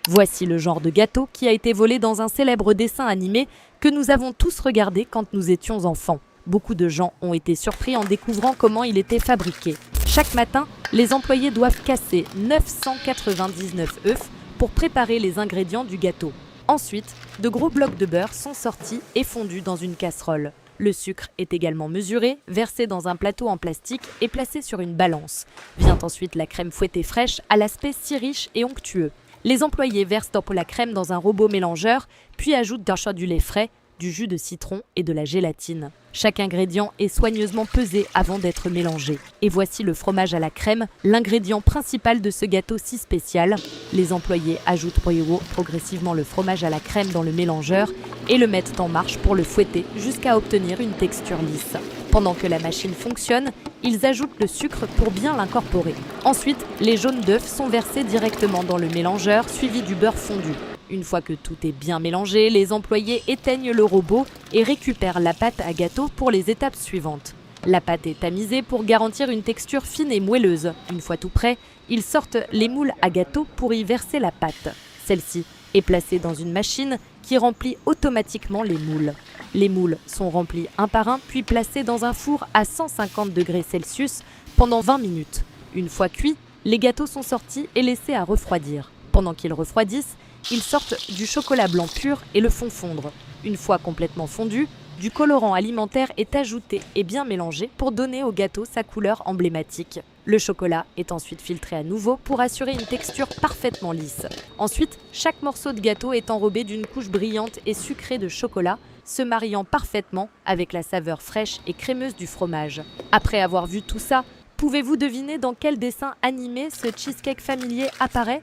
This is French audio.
Voici le genre de gâteau qui a été volé dans un célèbre dessin animé que nous avons tous regardé quand nous étions enfants. Beaucoup de gens ont été surpris en découvrant comment il était fabriqué. Chaque matin, les employés doivent casser 999 œufs pour préparer les ingrédients du gâteau. Ensuite, de gros blocs de beurre sont sortis et fondus dans une casserole. Le sucre est également mesuré, versé dans un plateau en plastique et placé sur une balance. Vient ensuite la crème fouettée fraîche à l'aspect si riche et onctueux. Les employés versent la crème dans un robot mélangeur, puis ajoutent du lait frais, du jus de citron et de la gélatine. Chaque ingrédient est soigneusement pesé avant d'être mélangé. Et voici le fromage à la crème, l'ingrédient principal de ce gâteau si spécial. Les employés ajoutent progressivement le fromage à la crème dans le mélangeur et le mettent en marche pour le fouetter jusqu'à obtenir une texture lisse. Pendant que la machine fonctionne, ils ajoutent le sucre pour bien l'incorporer. Ensuite, les jaunes d'œufs sont versés directement dans le mélangeur, suivi du beurre fondu. Une fois que tout est bien mélangé, les employés éteignent le robot et récupèrent la pâte à gâteau pour les étapes suivantes. La pâte est tamisée pour garantir une texture fine et moelleuse. Une fois tout prêt, ils sortent les moules à gâteau pour y verser la pâte. Celle-ci est placée dans une machine qui remplit automatiquement les moules. Les moules sont remplis un par un, puis placés dans un four à 150 degrés Celsius pendant 20 minutes. Une fois cuits, les gâteaux sont sortis et laissés à refroidir. Pendant qu'ils refroidissent, ils sortent du chocolat blanc pur et le font fondre. Une fois complètement fondu, du colorant alimentaire est ajouté et bien mélangé pour donner au gâteau sa couleur emblématique. Le chocolat est ensuite filtré à nouveau pour assurer une texture parfaitement lisse. Ensuite, chaque morceau de gâteau est enrobé d'une couche brillante et sucrée de chocolat, se mariant parfaitement avec la saveur fraîche et crémeuse du fromage. Après avoir vu tout ça, pouvez-vous deviner dans quel dessin animé ce cheesecake familier apparaît ?